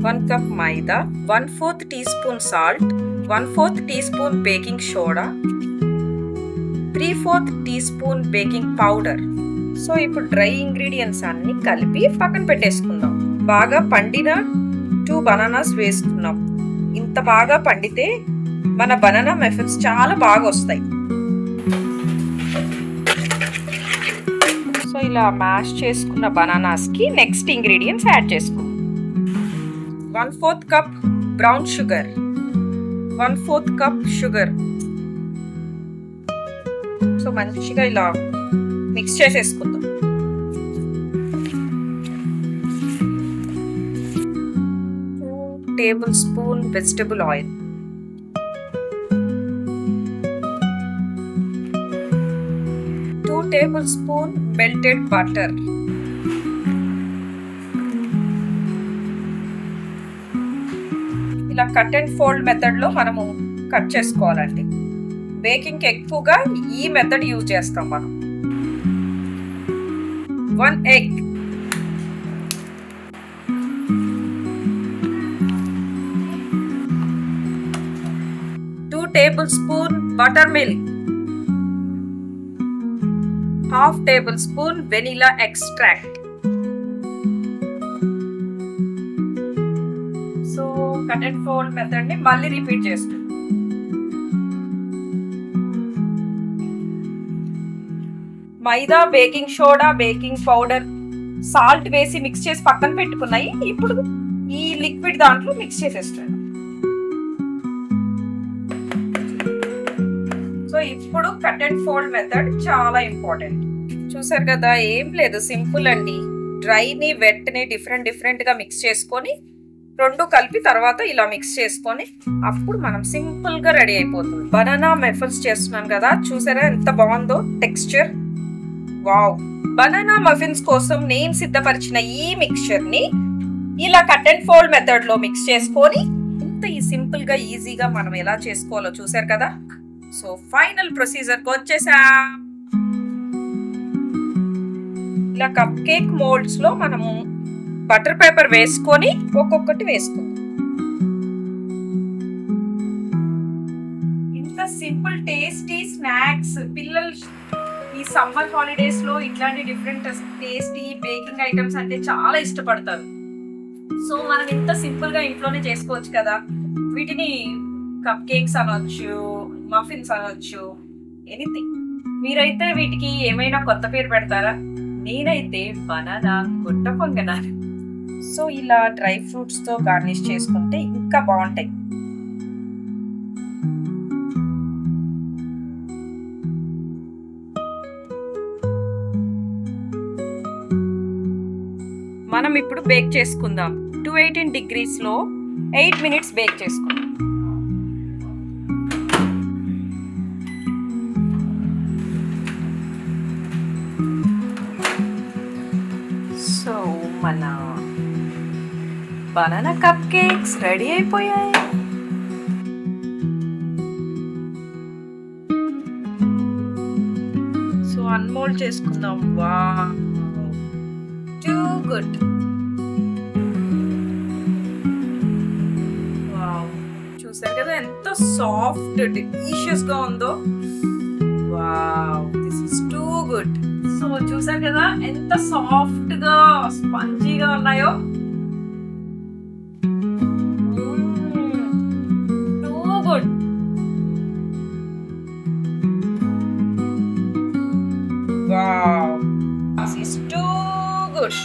1 cup maida, 1/4 teaspoon salt, 1/4 teaspoon baking soda, 3/4 teaspoon baking powder. So ఇప్పుడు dry ingredients అన్ని కలిపి పక్కన పెట్టేసుకుందాం. బాగా పండిన 2 బనానాస్ వేసుకున్నాం. ఇంత బాగా పండితే మన బనానా మఫిన్స్ చాలా బాగా వస్తాయి. సో ఇలా మ్యాష్ చేసుకున్న బనానాస్కి నెక్స్ట్ ఇంగ్రీడియంట్స్ యాడ్ చేసుకుందాం. 1/4 cup brown sugar, 1/4 cup sugar. So మంచిగా ఇలా మిక్స్ చేసేసుకుందాం. 2 table spoon vegetable oil, 2 table spoon melted butter, ఇలా కట్ అండ్ ఫోల్డ్ మెథడ్ లో మనము కట్ చేసుకోవాలండి. బేకింగ్ ఎక్కువగా ఈ మెథడ్ యూజ్ చేస్తాం మనం. 1 egg, 2 tablespoon butter milk, 1/2 tablespoon vanilla extract. So cut and fold method ని మళ్ళీ రిపీట్ చేస్తాం. Maida, baking soda, baking powder, salt వేసి మిక్స్ చేసి పక్కన పెట్టుకున్నాయి. ఇప్పుడు ఈ లిక్విడ్ దాంట్లో మిక్స్ చేసేస్తాను. సో ఇప్పుడు కట్ అండ్ ఫోల్డ్ మెథడ్ చాలా ఇంపార్టెంట్. చూసారు కదా, ఏం లేదు, సింపుల్ అండి. డ్రైని వెట్ని డిఫరెంట్ గా మిక్స్ చేసుకొని 2 కలిపి తర్వాత ఇలా మిక్స్ చేసుకొని అప్పుడు మనం సింపుల్ గా రెడీ అయిపోతుంది. బనానా మఫిన్స్ చేస్తున్నాను కదా, చూసారా ఎంత బాగుందో టెక్స్చర్. వావ్! బనానా మఫిన్స్ కోసం నేను సిద్ధపరిచిన ఈ మిక్స్చర్ ని ఇలా కట్ అండ్ ఫోల్డ్ మెథడ్ లో మిక్స్ చేసుకొని ఇంత సింపుల్ గా ఈజీగా మనం ఎలా చేసుకోవాలో చూసారు కదా. సో ఫైనల్ ప్రొసీజర్ కి వచ్చేసా. ఇలా కప్ కేక్ మోల్డ్స్ లో మనము బటర్ పేపర్ వేసుకొని ఒక్కొక్కటి వేసుకుందాం. ఇంత సింపుల్ టేస్టీ స్నాక్స్ పిల్లలు ఈ సమ్మర్ హాలిడేస్ లో ఇట్లాంటి డిఫరెంట్ టేస్టీ బేకింగ్ ఐటమ్స్ అంటే చాలా ఇష్టపడతారు. సో మనం ఇంత సింపుల్ గా ఇంట్లోనే చేసుకోవచ్చు కదా. వీటిని కప్ కేక్స్ అనొచ్చు, మఫిన్స్ అనొచ్చు, ఎనీథింగ్. మీరైతే వీటికి ఏమైనా కొత్త పేరు పెడతారా? నేనైతే బనానా గుట్ట పొంగనాలు. సో ఇలా డ్రై ఫ్రూట్స్ తో గార్నిష్ చేసుకుంటే ఇంకా బాగుంటాయి. మనం ఇప్పుడు బేక్ చేసుకుందాం. 218 degrees లో 8 minutes బేక్ చేసుకుందాం. సో మన బనానా కప్ కేక్స్ రెడీ అయిపోయాయి. సో అన్మోల్డ్ చేసుకుందాం. Wow, too good. వావ్, చూసారు కదా ఎంత సాఫ్ట్ డెలిషియస్ గా ఉందో. Wow, this is too good. So చూసారు కదా ఎంత సాఫ్ట్ గా స్పంజీగా ఉన్నాయో. Too good. Wow, this is too good.